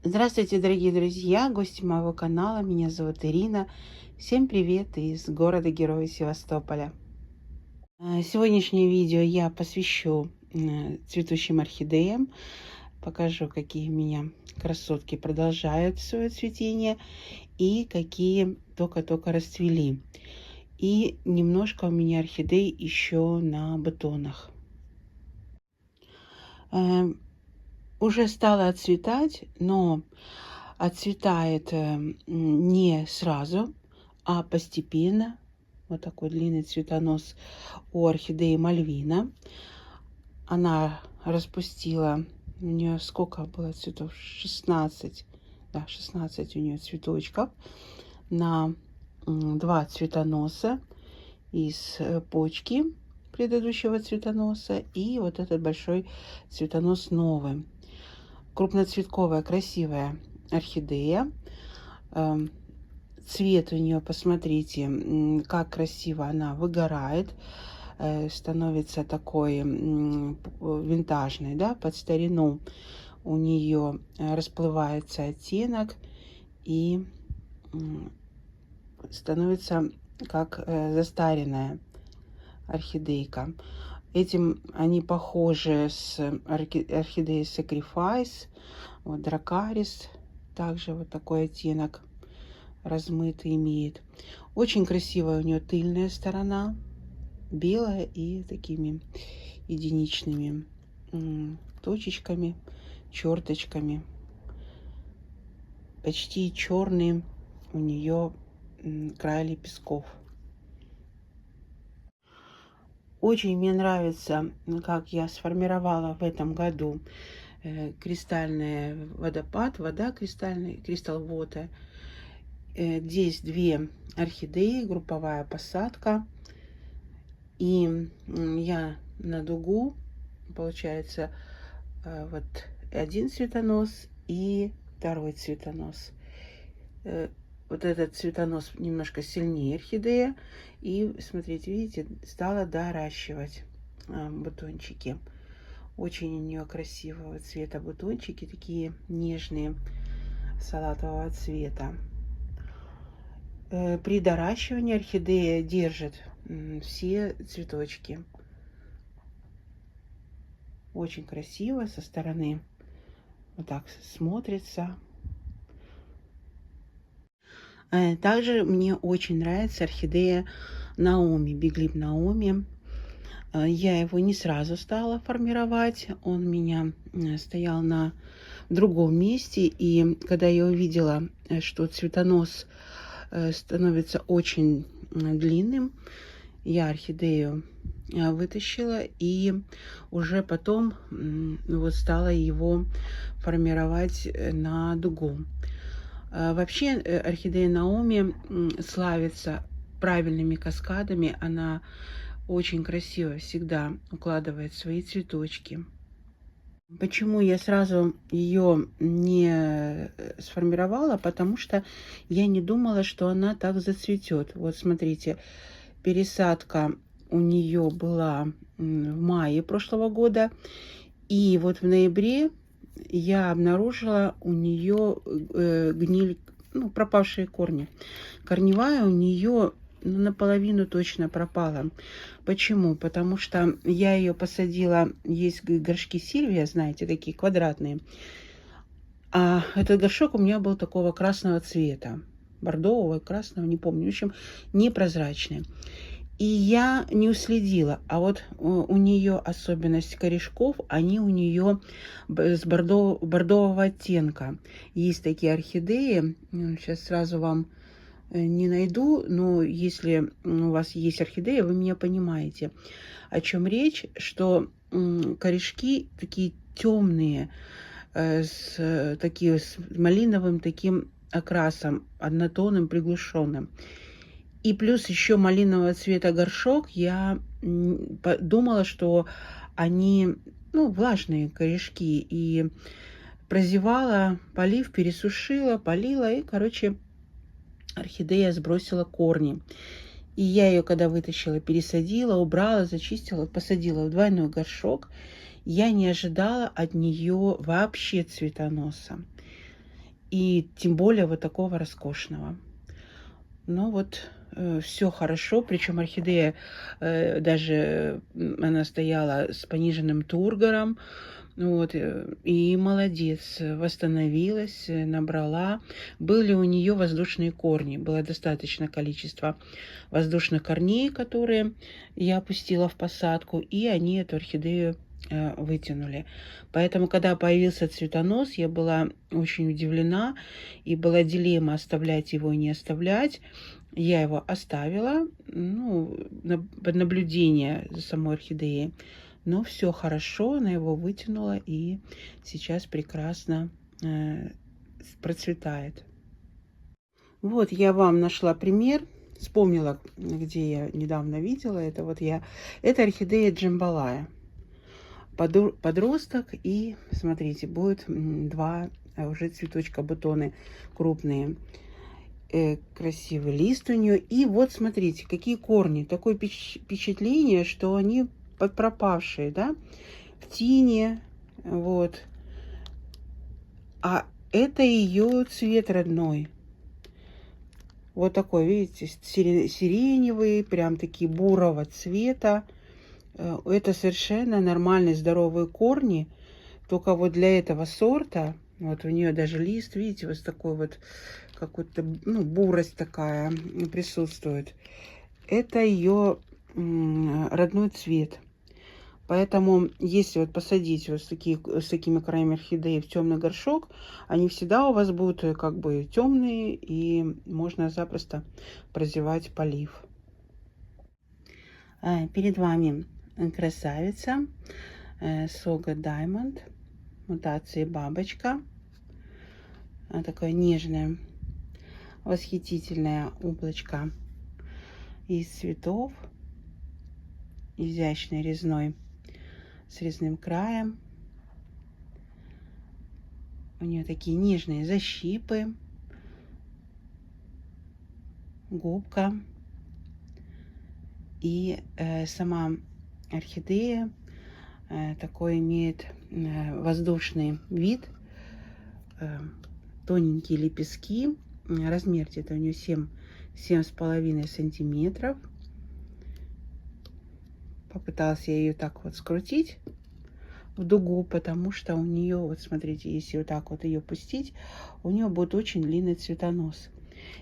Здравствуйте, дорогие друзья, гости моего канала. Меня зовут Ирина. Всем привет из города-героя Севастополя. Сегодняшнее видео я посвящу цветущим орхидеям. Покажу, какие у меня красотки продолжают свое цветение и какие только-только расцвели. И немножко у меня орхидей еще на бутонах. Уже стало отцветать, но отцветает не сразу, а постепенно. Вот такой длинный цветонос у орхидеи Мальвина. Она распустила, у нее сколько было цветов? 16. Да, 16 у нее цветочков на 2 цветоноса из почки предыдущего цветоноса и вот этот большой цветонос новый. Крупноцветковая красивая орхидея. Цвет у нее, посмотрите, как красиво она выгорает, становится такой винтажной, да, под старину. У нее расплывается оттенок и становится как застаренная орхидейка. Этим они похожи с орхидеей Sacrifice, вот Дракарис, также вот такой оттенок размытый имеет. Очень красивая у нее тыльная сторона, белая и такими единичными точечками, черточками. Почти черный у нее край лепестков. Очень мне нравится, как я сформировала в этом году кристальный водопад, вода кристальная, кристалл вода. Здесь 2 орхидеи, групповая посадка. И я на дугу, получается, вот один цветонос и второй цветонос. Вот этот цветонос немножко сильнее орхидея. И, смотрите, видите, стала доращивать бутончики. Очень у нее красивого цвета бутончики, такие нежные, салатового цвета. При доращивании орхидея держит все цветочки. Очень красиво со стороны. Вот так смотрится. Также мне очень нравится орхидея Наоми, Биглип Наоми. Я его не сразу стала формировать. Он у меня стоял на другом месте. И когда я увидела, что цветонос становится очень длинным, я орхидею вытащила и уже потом вот стала его формировать на дугу. Вообще орхидея Наоми славится правильными каскадами. Она очень красиво всегда укладывает свои цветочки. Почему я сразу ее не сформировала? Потому что я не думала, что она так зацветет. Вот смотрите, пересадка у нее была в мае прошлого года. И вот в ноябре я обнаружила у нее гниль, ну, пропавшие корни. Корневая у нее наполовину точно пропала. Почему? Потому что я ее посадила, есть горшки Сильвия, знаете, такие квадратные. А этот горшок у меня был такого красного цвета. Бордового, красного, не помню. В общем, непрозрачный. И я не уследила. А вот у нее особенность корешков, они у нее с бордового оттенка. Есть такие орхидеи. Сейчас сразу вам не найду, но если у вас есть орхидея, вы меня понимаете, о чем речь, что корешки такие темные, с малиновым таким окрасом, однотонным, приглушенным. И плюс еще малинового цвета горшок. Я думала, что они, ну, влажные корешки. И прозевала, полив, пересушила, полила. И, короче, орхидея сбросила корни. И я ее, когда вытащила, пересадила, убрала, зачистила, посадила в двойной горшок. Я не ожидала от нее вообще цветоноса. и тем более вот такого роскошного. Но вот все хорошо, причем орхидея даже она стояла с пониженным тургором, вот, и молодец, восстановилась, набрала. Были у нее воздушные корни, было достаточно количество воздушных корней, которые я опустила в посадку, и они эту орхидею вытянули. Поэтому, когда появился цветонос, я была очень удивлена, и была дилемма, оставлять его и не оставлять. Я его оставила, ну, под наблюдение за самой орхидеей. Но все хорошо, она его вытянула и сейчас прекрасно процветает. Вот я вам нашла пример, вспомнила, где я недавно видела. Это вот это орхидея Джамбалая. Подросток, и смотрите, будет два уже цветочка, бутоны крупные. Красивый лист у нее. И вот смотрите, какие корни. Такое впечатление, что они подпропавшие, да, в тине, вот. А это ее цвет родной. Вот такой, видите, сиреневый, прям такие бурого цвета. Это совершенно нормальные здоровые корни. Только вот для этого сорта, вот у нее даже лист, видите, вот такой вот, какой-то, ну, бурость такая присутствует. Это ее родной цвет. Поэтому, если вот посадить вот с такими краями орхидеи в темный горшок, они всегда у вас будут как бы темные, и можно запросто прозевать полив. Перед вами красавица Сога Diamond, мутации бабочка. Такое нежное, восхитительное облачко из цветов, изящный резной, с резным краем. У нее такие нежные защипы, губка. И сама орхидея такой имеет воздушный вид, тоненькие лепестки. Размер где-то у нее 7,5 сантиметров. Попыталась я ее так вот скрутить в дугу, потому что у нее, вот смотрите, если вот так вот ее пустить, у нее будет очень длинный цветонос.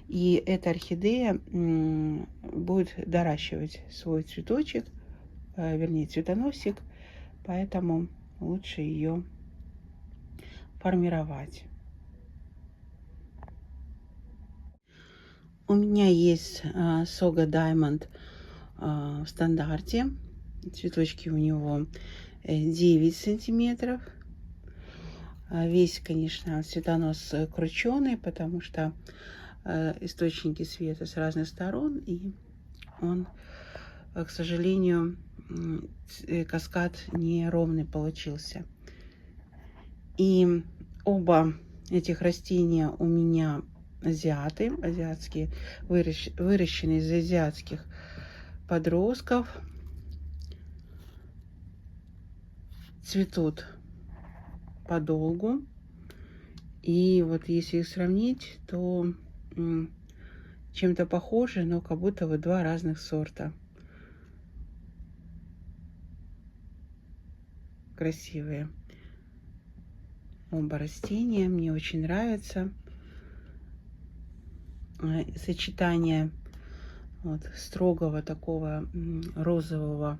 И эта орхидея будет доращивать свой цветочек, вернее цветоносик, поэтому лучше ее формировать. У меня есть Сога Diamond в стандарте. Цветочки у него 9 сантиметров. Весь, конечно, цветонос крученый, потому что источники света с разных сторон, и он, к сожалению, каскад неровный получился. И оба этих растения у меня азиатские, выращены из азиатских подростков. Цветут подолгу. И вот если их сравнить, то чем-то похожи, но как будто вот два разных сорта. Красивые оба растения. Мне очень нравится сочетание вот строгого такого розового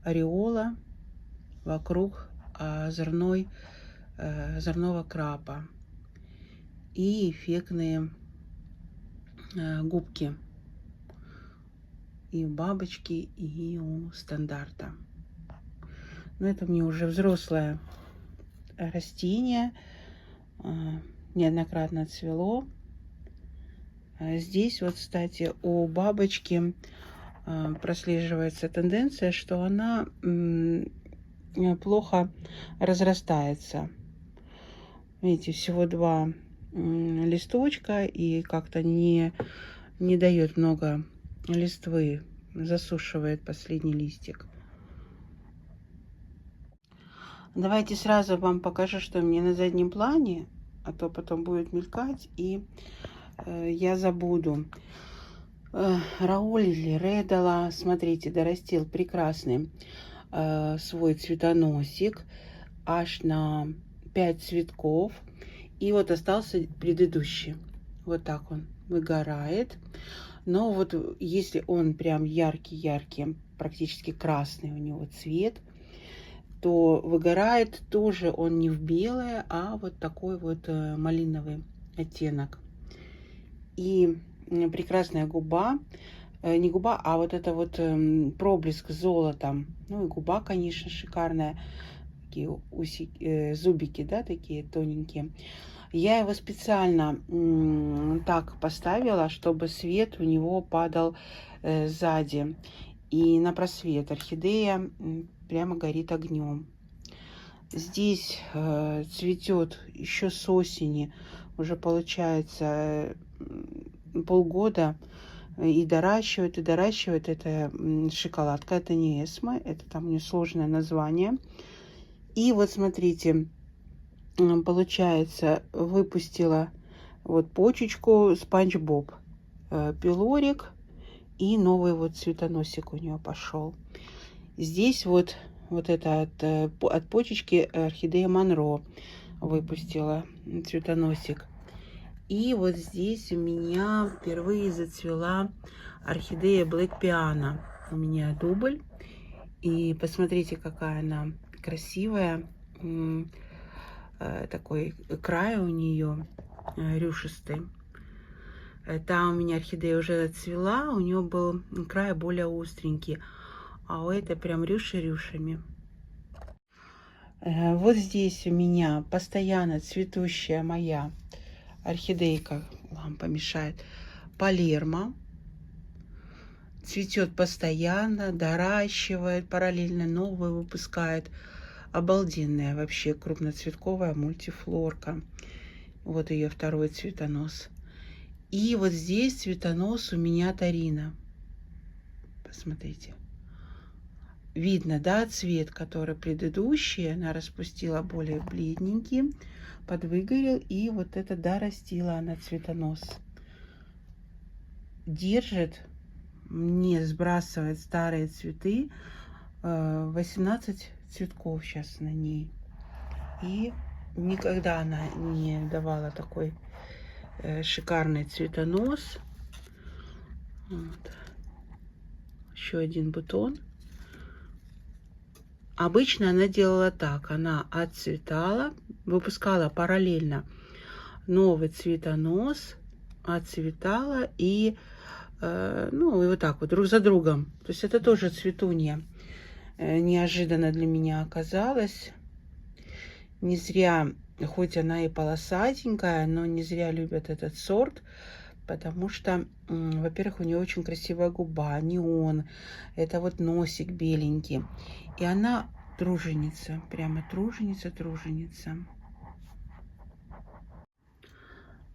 ореола вокруг озорного краба и эффектные губки и у бабочки, и у стандарта. Но это мне уже взрослое растение, неоднократно цвело. Здесь вот, кстати, у бабочки прослеживается тенденция, что она плохо разрастается. Видите, всего два листочка, и как-то не дает много листвы, засушивает последний листик. Давайте сразу вам покажу, что у меня на заднем плане. а то потом будет мелькать, и я забуду. Рауль или Редала, смотрите, дорастил прекрасный свой цветоносик аж на 5 цветков. И вот остался предыдущий. Вот так он выгорает. Но вот если он прям яркий-яркий, практически красный у него цвет, то выгорает тоже он не в белое, а вот такой вот малиновый оттенок. И прекрасная губа, не губа, а вот это вот проблеск золотом. Ну и губа, конечно, шикарная. Такие усики, зубики, да, такие тоненькие. Я его специально так поставила, чтобы свет у него падал сзади. И на просвет орхидея прямо горит огнем. Здесь цветет еще с осени, уже получается полгода, и доращивает, и доращивает. Это шоколадка, это не эсмо, это там у нее сложное название. И вот смотрите, получается, выпустила вот почечку Спанч Боб, пилорик, и новый вот цветоносик у нее пошел. Здесь вот это от почечки орхидея Монро выпустила цветоносик. И вот здесь у меня впервые зацвела орхидея Black Piano. У меня дубль. И посмотрите, какая она красивая. Такой край у нее рюшистый. Там у меня орхидея уже отцвела, у нее был край более остренький, а у этой прям рюши-рюшами. Вот здесь у меня постоянно цветущая моя орхидейка, вам помешает, Палермо. Цветет постоянно, доращивает, параллельно новую выпускает. Обалденная вообще крупноцветковая мультифлорка. Вот ее второй цветонос. И вот здесь цветонос у меня Тарина. Посмотрите. Видно, да, цвет, который предыдущий, она распустила более бледненький, подвыгорел, и вот это дорастила она цветонос. Держит, не сбрасывает старые цветы. 18 цветков сейчас на ней. И никогда она не давала такой шикарный цветонос. Вот. Еще один бутон. Обычно она делала так. Она отцветала, выпускала параллельно новый цветонос, отцветала и, ну, и вот так вот друг за другом. То есть это тоже цветунья. Неожиданно для меня оказалось. Не зря, хоть она и полосатенькая, но не зря любят этот сорт, потому что, во-первых, у нее очень красивая губа, неон, это вот носик беленький, и она труженица, прямо труженица.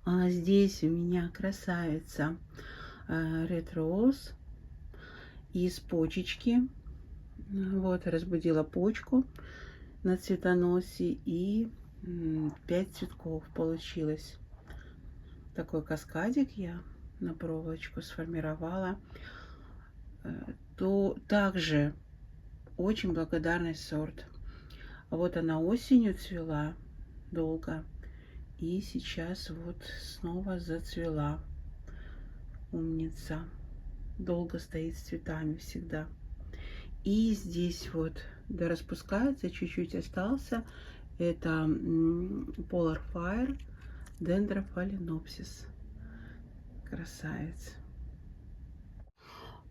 А здесь у меня красавица Red Rose из почечки. Вот, разбудила почку на цветоносе, и 5 цветков получилось. Такой каскадик я на проволочку сформировала. То также очень благодарный сорт. Вот она осенью цвела долго, и сейчас вот снова зацвела. Умница. Долго стоит с цветами всегда. И здесь вот дораспускается, чуть-чуть остался. Это Polar Fire Dendrophalaenopsis. Красавец.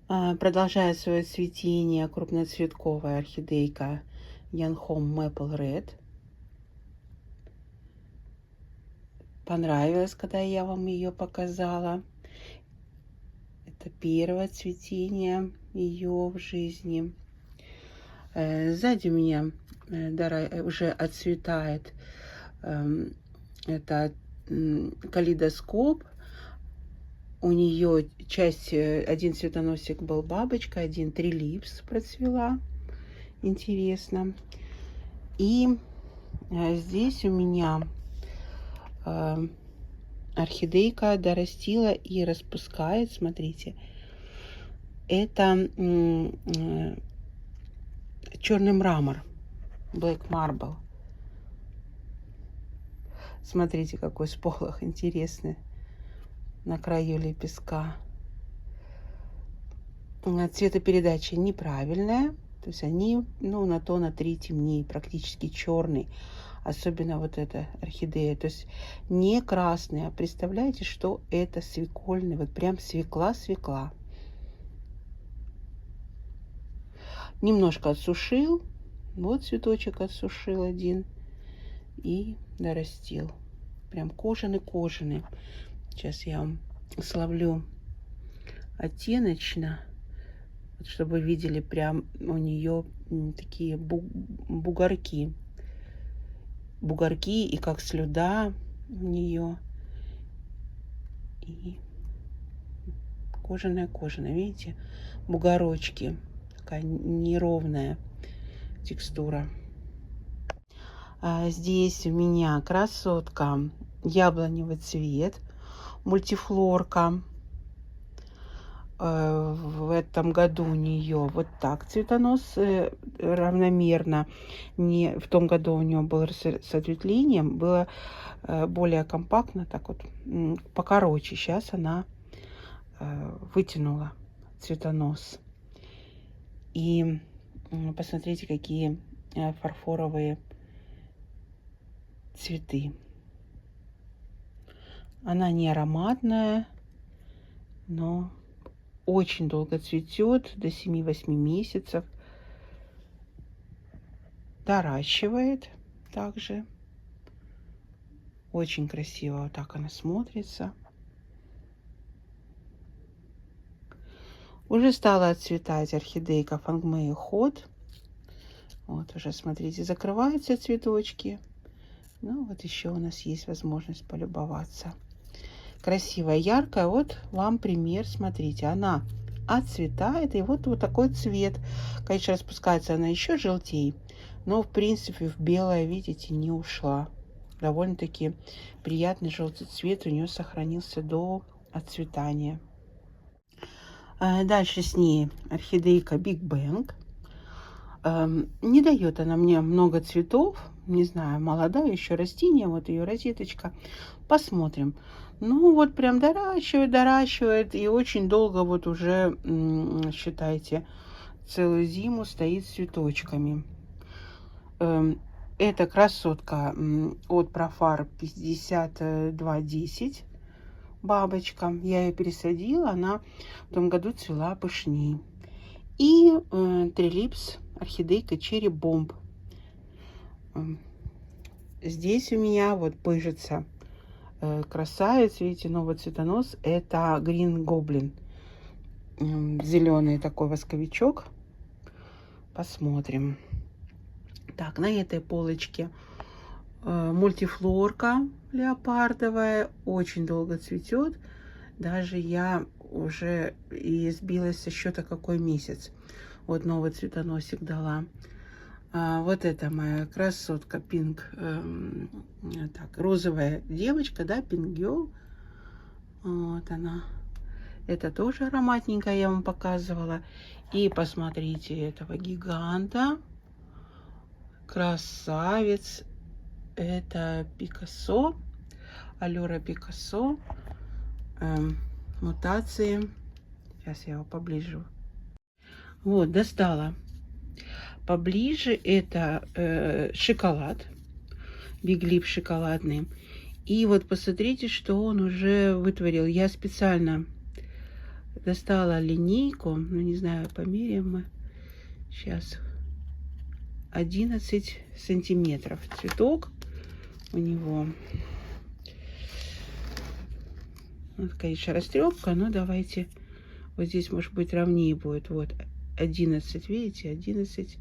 Продолжая свое цветение, крупноцветковая орхидейка Янхом Maple Red. Понравилось, когда я вам ее показала. Это первое цветение ее в жизни. Сзади у меня уже отцветает это калейдоскоп. У нее часть, один цветоносик был бабочка, один трилипс процвела. Интересно. И здесь у меня орхидейка дорастила и распускает, смотрите. Это черный мрамор, Black Marble. Смотрите, какой сполох интересный на краю лепестка. Цветопередача неправильная, то есть они, ну, на то на 3 темнее, практически черный, особенно вот эта орхидея, то есть не красный, а представляете, что это свекольный, вот прям свекла. Немножко отсушил, вот цветочек отсушил один и дорастил, прям кожаный. Сейчас я вам словлю оттеночно, чтобы вы видели, прям у нее такие бугорки и как слюда у нее. И кожаная, видите, бугорочки, такая неровная текстура. Здесь у меня красотка, яблоневый цвет, мультифлорка. В этом году у нее вот так цветонос равномерно. Не в том году у нее был с ответвлением, было более компактно, так вот покороче. Сейчас она вытянула цветонос. И посмотрите, какие фарфоровые цветы. Она не ароматная, но очень долго цветет, до 7-8 месяцев. Доращивает также. Очень красиво вот так она смотрится. Уже стала отцветать орхидейка Фангмеи Хот. Вот уже, смотрите, закрываются цветочки. Ну, вот еще у нас есть возможность полюбоваться. Красивая, яркая. Вот вам пример, смотрите, она отцветает, и вот такой цвет. Конечно, распускается она еще желтее, но в принципе в белое, видите, не ушла. Довольно-таки приятный желтый цвет у нее сохранился до отцветания. Дальше с ней орхидейка Big Bang. Не дает она мне много цветов, не знаю, молодая еще растение, вот ее розеточка. Посмотрим. Ну вот прям доращивает и очень долго, вот уже, считайте, целую зиму стоит с цветочками. Это красотка от Profar 5210, бабочка. Я ее пересадила, она в том году цвела пышней. И Трилипс орхидейка Cherry Bomb. Здесь у меня вот пыжится красавец, видите, новый цветонос. Это Green Goblin. Зеленый такой восковичок. Посмотрим. Так, на этой полочке мультифлорка леопардовая. Очень долго цветет. Даже я уже и сбилась со счета, какой месяц. Вот новый цветоносик дала. Вот это моя красотка Пинк. Так, розовая девочка, да, Pink Girl. Вот она. Это тоже ароматненькая, я вам показывала. И посмотрите этого гиганта. Красавец. Это Пикассо. Allura Пикассо. Мутации. Сейчас я его поближе. Вот, достала. Поближе это шоколад. Биглип шоколадный. И вот посмотрите, что он уже вытворил. Я специально достала линейку. Ну, не знаю, померяем мы. Сейчас. 11 сантиметров цветок у него. Вот, конечно, растрепка, но давайте вот здесь, может быть, ровнее будет. Вот 11, видите, 11,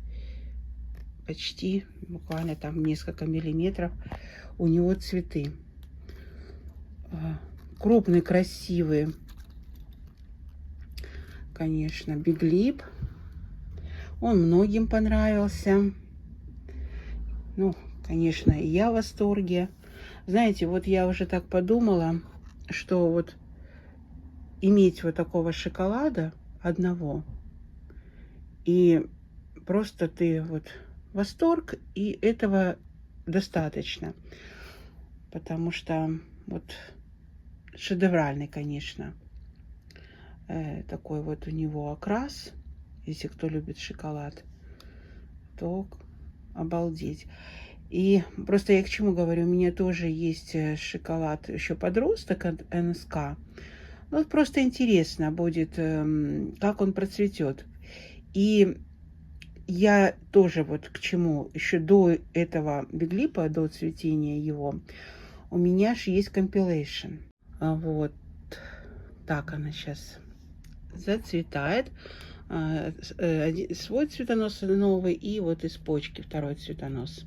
почти, буквально там несколько миллиметров у него цветы. Крупный, красивый, конечно, биглип. Он многим понравился. Ну, конечно, и я в восторге. Знаете, вот я уже так подумала, что вот иметь вот такого шоколада одного, и просто ты вот восторг, и этого достаточно. Потому что вот шедевральный, конечно, такой вот у него окрас. Если кто любит шоколад, то обалдеть. И просто я к чему говорю, у меня тоже есть шоколад еще подросток от НСК. Ну, вот просто интересно будет, как он процветет. И я тоже вот к чему, еще до этого биглипа, до цветения его, у меня же есть compilation. Вот так она сейчас зацветает. Свой цветонос новый и вот из почки второй цветонос.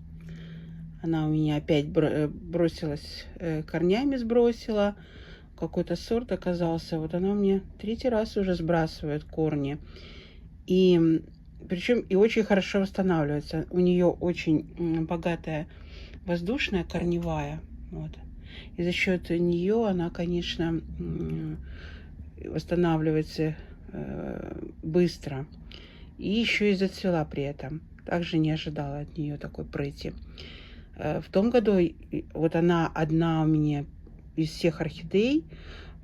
Она у меня опять бросилась, корнями сбросила. Какой-то сорт оказался. Вот она у меня третий раз уже сбрасывает корни. И причем и очень хорошо восстанавливается. У нее очень богатая воздушная корневая. Вот. И за счет нее она, конечно, восстанавливается быстро. И еще и зацвела при этом. Также не ожидала от нее такой прыти. В том году вот она одна у меня из всех орхидей.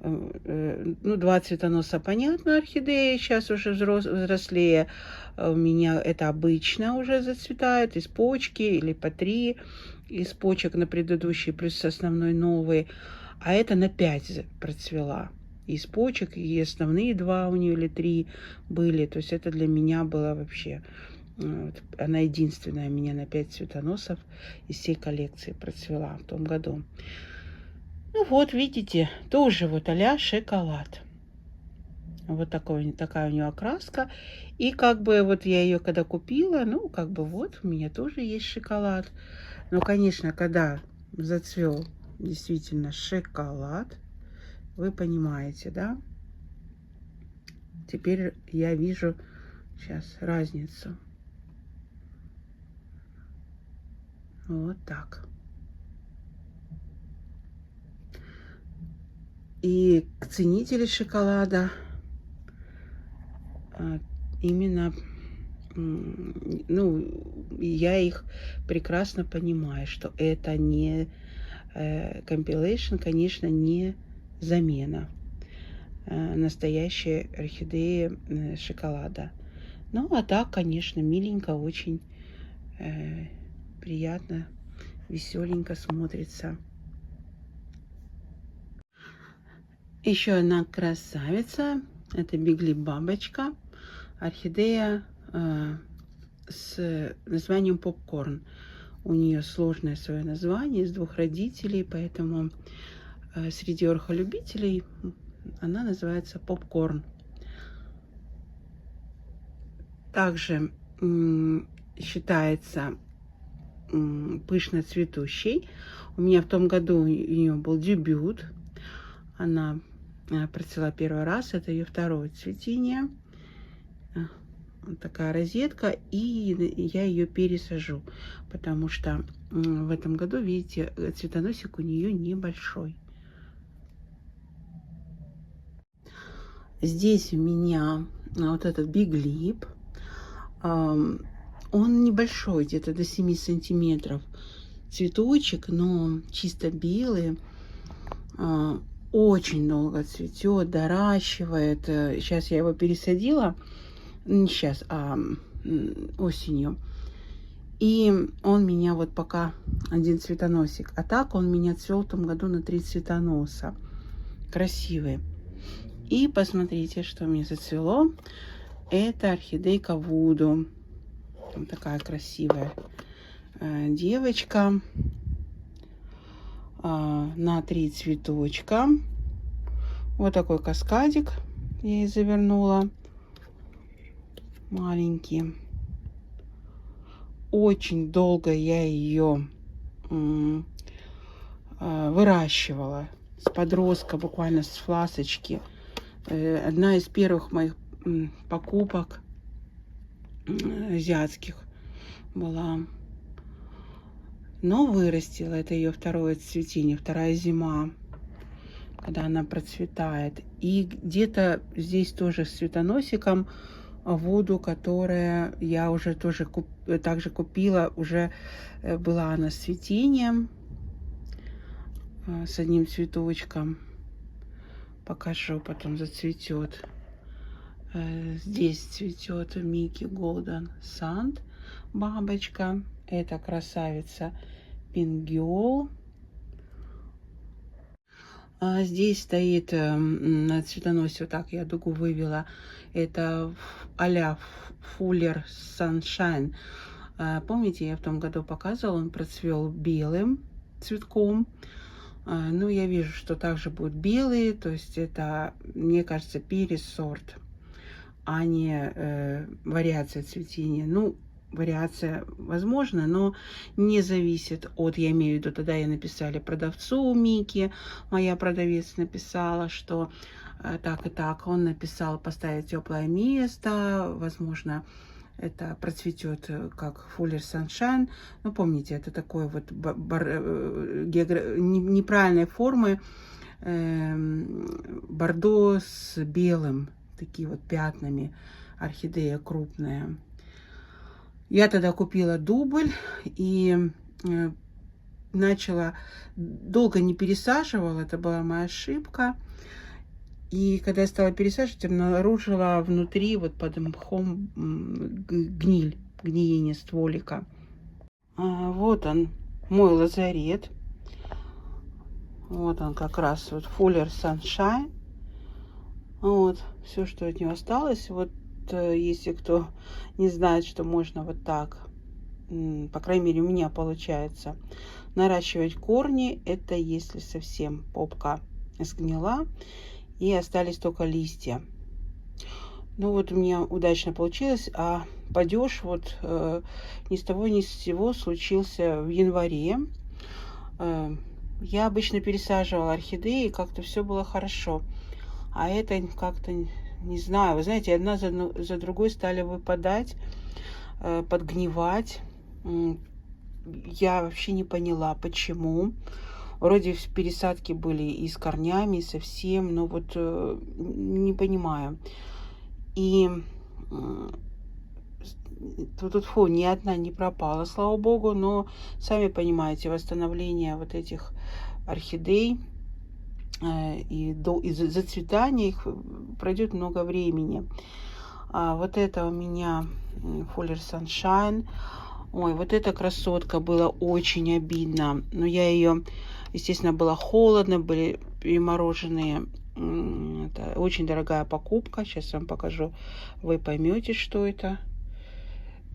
Ну, два цветоноса, понятно, орхидеи сейчас уже взрослее. У меня это обычно уже зацветает из почки или по 3 из почек на предыдущий, плюс основной новый. А это на 5 процвела. Из почек, и основные 2 у нее или 3 были. То есть это для меня было вообще... Вот, она единственная у меня на 5 цветоносов из всей коллекции процвела в том году. Ну вот, видите, тоже вот а-ля шоколад. Вот такая у нее окраска. И как бы вот я ее когда купила, ну как бы вот у меня тоже есть шоколад. Но, конечно, когда зацвел действительно шоколад, вы понимаете, да? Теперь я вижу сейчас разницу. Вот так. И ценители шоколада именно, ну, я их прекрасно понимаю, что это не compilation, конечно, не замена настоящей орхидеи шоколада. Ну, а так, конечно, миленько, очень приятно, веселенько смотрится. Еще одна красавица. Это Биглип бабочка. Орхидея с названием попкорн. У нее сложное свое название из 2 родителей, поэтому среди орхолюбителей она называется попкорн. Также считается пышно цветущей. У меня в том году у нее был дебют. Она процвела первый раз. Это ее второе цветение. Вот такая розетка. И я ее пересажу, потому что в этом году, видите, цветоносик у нее небольшой. Здесь у меня вот этот биглип. Он небольшой, где-то до 7 сантиметров. Цветочек, но чисто белый. Очень долго цветет, доращивает. Сейчас я его пересадила. Не сейчас, а осенью. И он меня вот пока один цветоносик. А так он меня цвел в том году на 3 цветоноса. Красивый. И посмотрите, что мне зацвело. Это орхидейка Вуду. Вот такая красивая девочка. На 3 цветочка. Вот такой каскадик я ей завернула. Маленький. Очень долго я ее выращивала. С подростка, буквально с фласочки. Одна из первых моих покупок азиатских была. Но вырастила. Это ее второе цветение, вторая зима, когда она процветает. И где-то здесь тоже с цветоносиком воду, которая я уже тоже также купила. Уже была она с цветением, с одним цветочком. Покажу, потом зацветет. Здесь цветет Микки Голден Санд, бабочка. Это красавица Пингиол. Здесь стоит на цветоносе, вот так я дугу вывела, это а-ля Fuller Sunshine. Помните, я в том году показывала, он процвел белым цветком. Ну, я вижу, что также будет белый, то есть это, мне кажется, пересорт, а не вариация цветения. Ну, вариация возможна, но не зависит от, я имею в виду, тогда я написали продавцу у Мики, моя продавец написала, что так и так, он написал поставить теплое место, возможно, это процветет как Fuller Sunshine. Ну, помните, это такой вот неправильной формы бордо с белым, такие вот пятнами, орхидея крупная. Я тогда купила дубль и начала, долго не пересаживала, это была моя ошибка. И когда я стала пересаживать, обнаружила внутри, вот под мхом, гниение стволика. Вот он, мой лазарет. Вот он как раз, вот Fuller Sunshine. Вот, все, что от него осталось. Вот, если кто не знает, что можно вот так, по крайней мере, у меня получается, наращивать корни. Это если совсем попка сгнила и остались только листья. Ну вот у меня удачно получилось, а падеж вот ни с того ни с сего случился в январе. Я обычно пересаживала орхидеи, как-то все было хорошо. А это как-то, не знаю, вы знаете, одна за другой стали выпадать, подгнивать. Я вообще не поняла, почему. Вроде пересадки были и с корнями, и совсем, но вот не понимаю. И тут фу, ни одна не пропала, слава богу, но сами понимаете, восстановление вот этих орхидей и зацветания их пройдет много времени. Вот это у меня Fuller Sunshine. Ой, вот эта красотка, было очень обидно. Но я ее, естественно, было холодно, были перемороженные. Это очень дорогая покупка. Сейчас вам покажу, вы поймете, что это.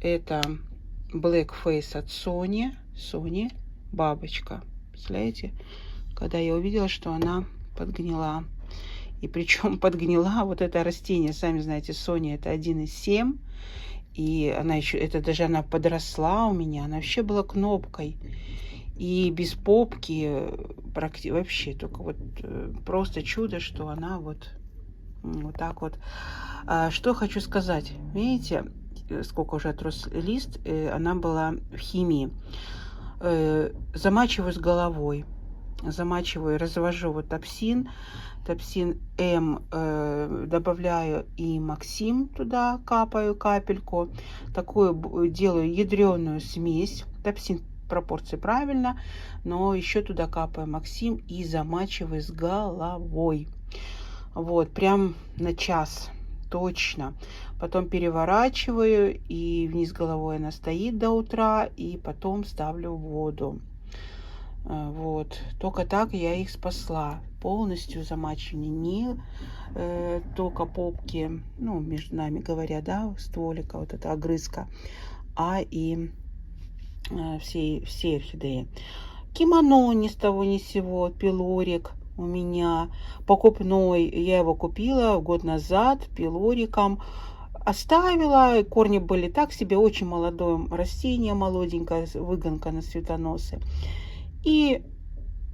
Это Black Face от Sony. Sony бабочка. Представляете? Когда я увидела, что она подгнила. И причем подгнила вот это растение. Сами знаете, Sony это 1,7. И она еще, это даже она подросла у меня. Она вообще была кнопкой. И без попки вообще только вот просто чудо, что она вот так вот. Что хочу сказать. Видите, сколько уже отрос лист. Она была в химии. Замачиваю с головой. Замачиваю, развожу вот топсин М, добавляю и Максим туда, капаю капельку. Такую делаю ядреную смесь. Топсин пропорции правильно, но еще туда капаю Максим и замачиваю с головой. Вот, прям на час. Точно. Потом переворачиваю, и вниз головой она стоит до утра, и потом ставлю в воду. Вот, только так я их спасла. Полностью замачивание, не только попки, ну, между нами говоря, да, стволика, вот эта огрызка, а и все орхидеи. Кимоно ни с того ни с сего, пилорик у меня покупной, я его купила год назад пилориком. Оставила, корни были так себе, очень молодое растение, молоденькое, выгонка на цветоносы. И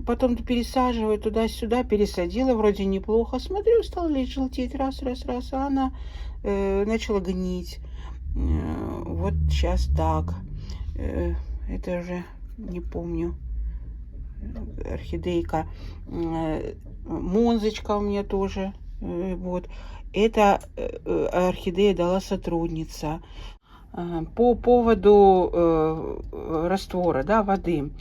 потом пересаживаю туда-сюда, пересадила, вроде неплохо. Смотрю, стала лишь желтеть, раз, а она начала гнить. Вот сейчас так. Это уже не помню, орхидейка. Монзочка у меня тоже. Вот. Это орхидея дала сотрудница. По поводу раствора, да, воды.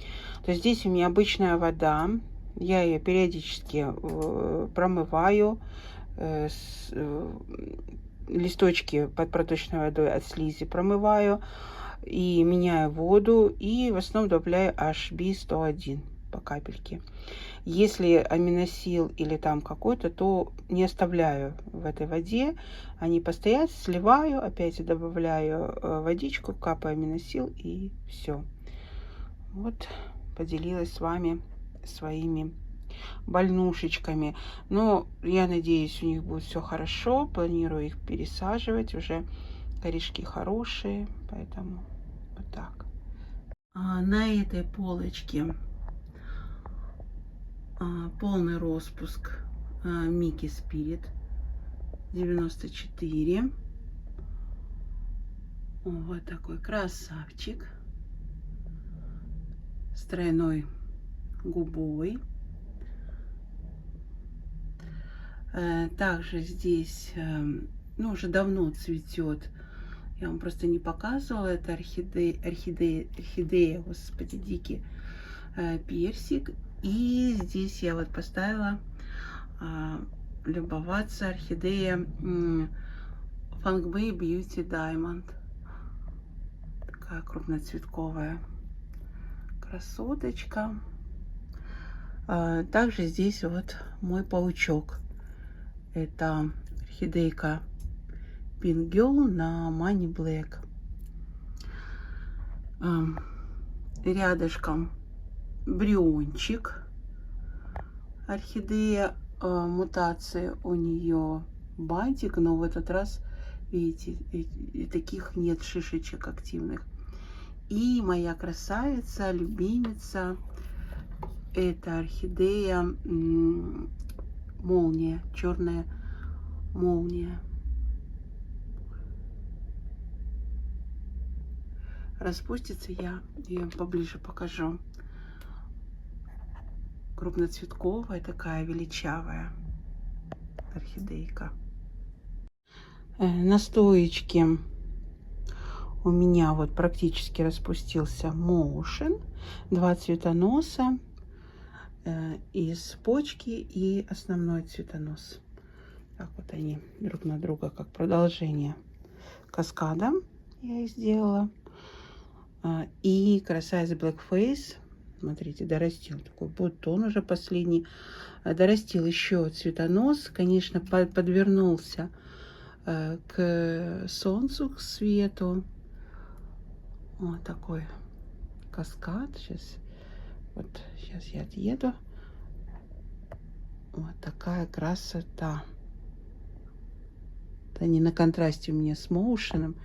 То есть здесь у меня обычная вода. Я ее периодически промываю. Листочки под проточной водой от слизи промываю. И меняю воду. И в основном добавляю HB101 по капельке. Если аминосил или там какой-то, то не оставляю в этой воде. Они постоят, сливаю, опять добавляю водичку, капаю аминосил и все. Вот поделилась с вами своими больнушечками. Но я надеюсь, у них будет все хорошо. Планирую их пересаживать. Уже корешки хорошие, поэтому вот так. На этой полочке полный распуск Мики Спирит 94. Вот такой красавчик с тройной губой. Также здесь, ну, уже давно цветет. Я вам просто не показывала. Это орхидея, господи, дикий персик. И здесь я вот поставила любоваться орхидея Фангбэй Beauty Diamond. Такая крупноцветковая красоточка. Также здесь вот мой паучок. Это орхидейка Pink Girl на Money Black. Рядышком бриончик. Орхидея, мутация у нее бантик, но в этот раз, видите, таких нет шишечек активных. И моя красавица, любимица, это орхидея молния, черная молния. Распустится, я ее поближе покажу. Крупноцветковая, такая величавая орхидейка. На стоечке у меня вот практически распустился Motion. 2 цветоноса из почки и основной цветонос. Так вот они друг на друга, как продолжение каскада я их сделала. И красавец Black Face. Смотрите, дорастил такой бутон уже последний. Дорастил еще цветонос. Конечно, подвернулся к солнцу, к свету. Вот такой каскад. Сейчас я отъеду. Вот такая красота. Они на контрасте у меня с Моушеном.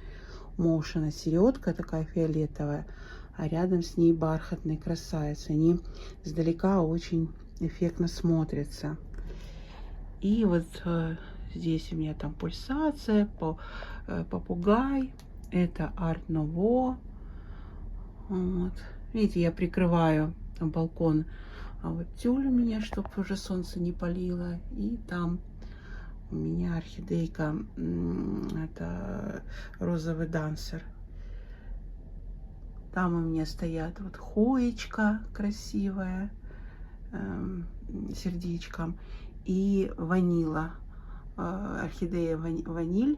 Моушена середка такая фиолетовая, а рядом с ней бархатный красавец. Они издалека очень эффектно смотрятся. И вот здесь у меня там пульсация, попугай. Это Art Nouveau. Вот. Видите, я прикрываю балкон. А вот тюль у меня, чтобы уже солнце не палило. И там у меня орхидейка, это розовый дансер. Там у меня стоят вот хоечка красивая, сердечком, и ванила, орхидея ваниль.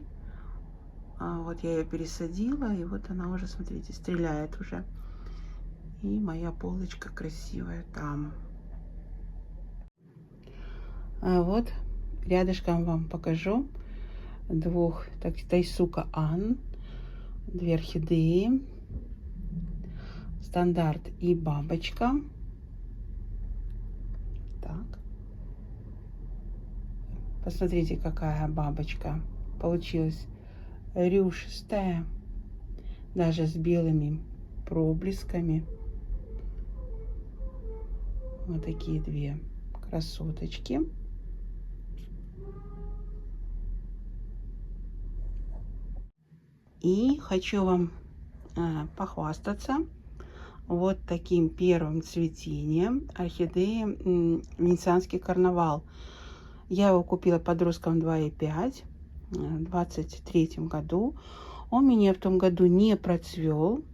Вот я ее пересадила, и вот она уже, смотрите, стреляет уже. И моя полочка красивая там. Вот рядышком вам покажу двух Тайсука Ан, 2 орхидеи, стандарт и бабочка. Так, посмотрите, какая бабочка получилась, рюшистая, даже с белыми проблесками. Вот такие 2 красоточки. И хочу вам похвастаться. вот таким первым цветением орхидеи Венецианский карнавал. Я его купила подростком 2,5 в 23 году. Он меня в том году не процвел,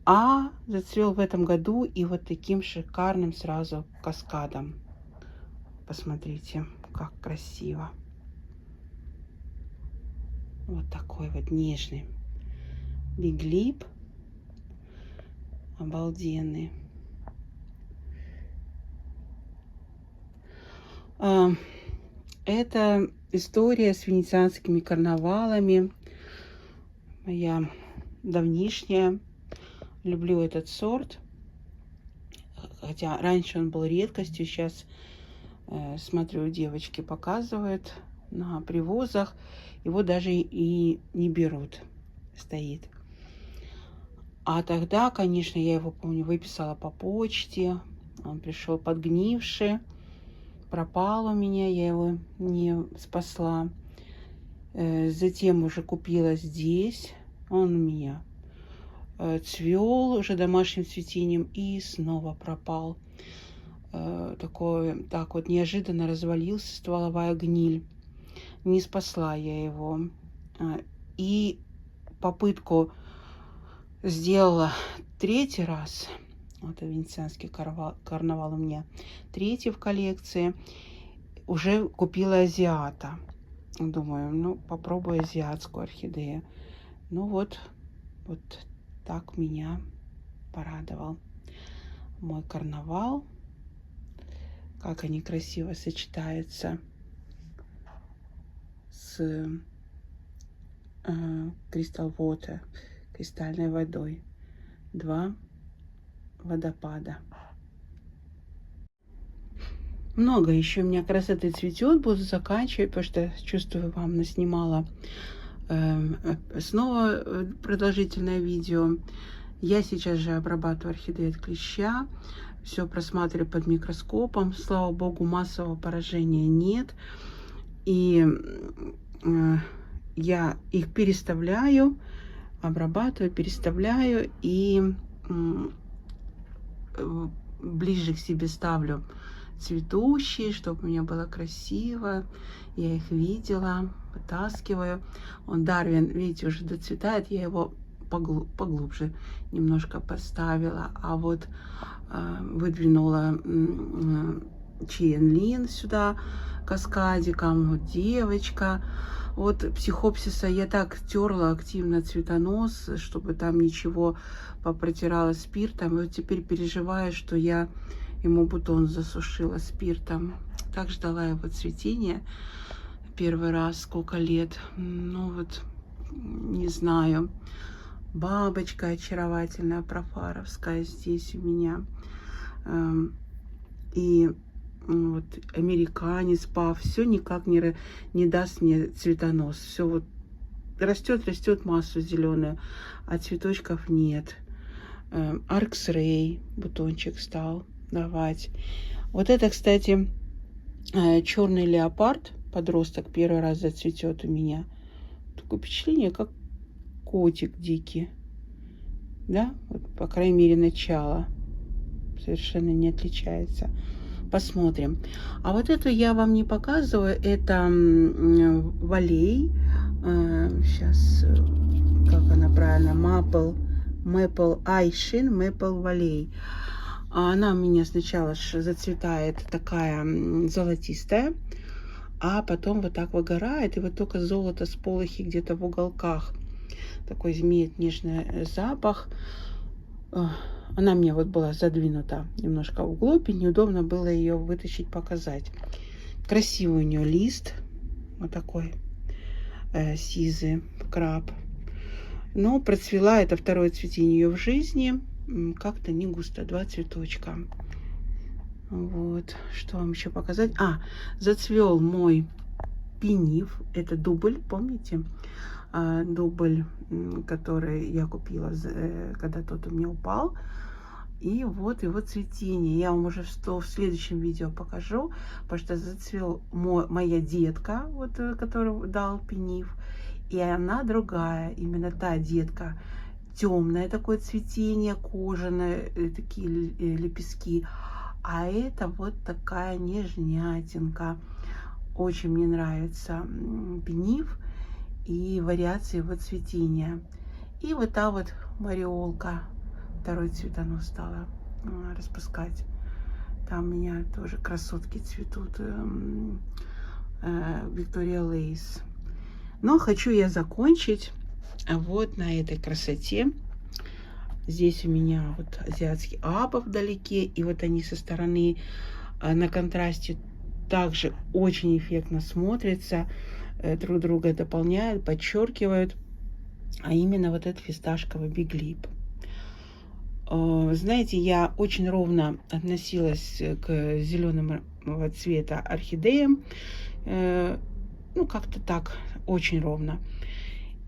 а зацвел в этом году и вот таким шикарным сразу каскадом. Посмотрите, как красиво. Вот такой вот нежный биглип. Обалденный. Это история с венецианскими карнавалами. Моя давнишняя. Люблю этот сорт. Хотя раньше он был редкостью. Сейчас, смотрю, девочки показывают на привозах. Его даже и не берут. Стоит. А тогда, конечно, я его, помню, выписала по почте. Он пришел подгнивший. Пропал у меня, я его не спасла. Затем уже купила здесь. Он у меня цвел уже домашним цветением и снова пропал. Так вот неожиданно развалился, стволовая гниль. Не спасла я его. И попытку сделала 3-й раз. Вот Венецианский карнавал у меня 3-й в коллекции. Уже купила азиата. Думаю, ну попробую азиатскую орхидею. Ну вот так меня порадовал мой карнавал. Как они красиво сочетаются с Crystal Water, кристальной водой. 2 водопада. Много еще у меня красоты цветет. Буду заканчивать, потому что чувствую, вам наснимала снова продолжительное видео. Я сейчас же обрабатываю орхидеи от клеща. Все просматриваю под микроскопом. Слава богу, массового поражения нет. И я их переставляю, обрабатываю, переставляю и ближе к себе ставлю цветущие, чтобы у меня было красиво. Я их видела, вытаскиваю. Он Дарвин, видите, уже доцветает. Я его поглубже немножко поставила. А вот выдвинула Чиенлин сюда каскадиком. Вот девочка. Вот психопсиса я так терла активно цветонос, чтобы там ничего попротирала спиртом. И вот теперь переживаю, что я ему бутон засушила спиртом. Так ждала его цветения 1-й раз, сколько лет. Ну вот, не знаю. Бабочка очаровательная, профаровская здесь у меня. И вот американец, пав, все никак не даст мне цветонос. Все вот растет массу зеленую, а цветочков нет. Аркс-рей бутончик стал давать. Вот это, кстати, черный леопард, подросток, 1-й раз зацветет у меня. Такое впечатление, как котик дикий. Да, вот, по крайней мере, начало. Совершенно не отличается. Посмотрим. А вот эту я вам не показываю. Это валей. Сейчас, как она правильно? Maple Aishin, Maple валей. Она у меня сначала зацветает такая золотистая, а потом вот так выгорает. И вот только золото с полохи где-то в уголках. Такой имеет нежный запах. Она мне вот была задвинута немножко в углубь, и неудобно было ее вытащить, показать. Красивый у нее лист. Вот такой сизый краб. Но процвела, это 2-е цветение ее в жизни. Как-то не густо, 2 цветочка. Вот, что вам еще показать? Зацвел мой пениф. Это дубль, помните? Дубль, который я купила, когда тот у меня упал. И вот его цветение. Я вам уже в следующем видео покажу, потому что зацвел моя детка, вот, которую дал пениф. И она другая, именно та детка, темное такое цветение, кожаное, такие лепестки. А это вот такая нежнятинка. Очень мне нравится бениф и вариации его цветения. И вот та вот мариолка, второй цветонос стала распускать. Там у меня тоже красотки цветут. Виктория Лейс. Но хочу я закончить вот на этой красоте. Здесь у меня вот азиатский аба вдалеке. И вот они со стороны на контрасте также очень эффектно смотрятся. Друг друга дополняют, подчеркивают. А именно вот этот фисташковый Big Lip. Знаете, я очень ровно относилась к зеленого цвета орхидеям. Ну, как-то так, очень ровно.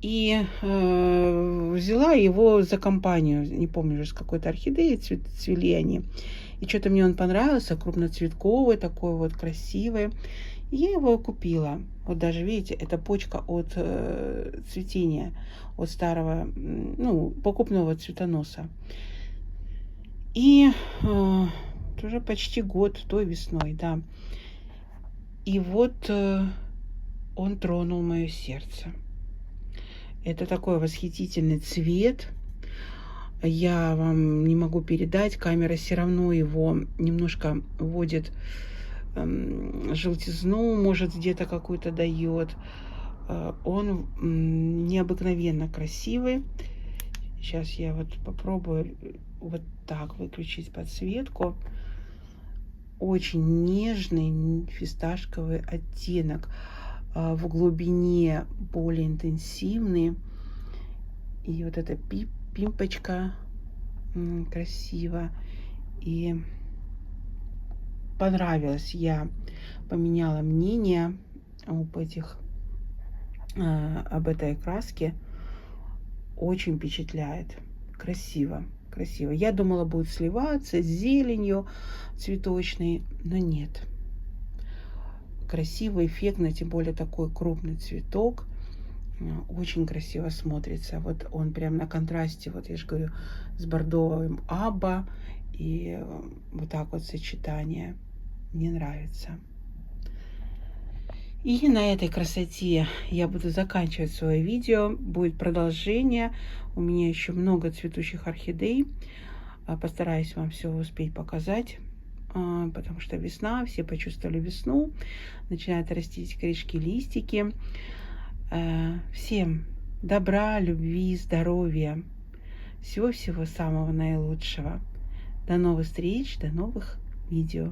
И взяла его за компанию. Не помню уже, с какой-то орхидеей цвели они. И что-то мне он понравился, крупноцветковый, такой вот красивый. И я его купила. Вот даже, видите, это почка от цветения, от старого, ну, покупного цветоноса. И уже почти год, той весной, да. И вот он тронул мое сердце. Это такой восхитительный цвет. Я вам не могу передать. Камера все равно его немножко вводит желтизну, может, где-то какую-то дает. Он необыкновенно красивый. Сейчас я вот попробую вот так выключить подсветку. Очень нежный фисташковый оттенок. В глубине более интенсивный. И вот эта пимпочка красиво. И понравилось. Я поменяла мнение об этой краске. Очень впечатляет. Красиво. Красиво. Я думала, будет сливаться с зеленью цветочной, но нет. Красиво, эффектно, тем более такой крупный цветок. Очень красиво смотрится. Вот он прям на контрасте, вот я же говорю, с бордовым аба. И вот так вот сочетание. Мне нравится. И на этой красоте я буду заканчивать свое видео. Будет продолжение. У меня еще много цветущих орхидей. Постараюсь вам все успеть показать. Потому что весна, все почувствовали весну. Начинают расти корешки, листики. Всем добра, любви, здоровья. Всего-всего самого наилучшего. До новых встреч, до новых видео.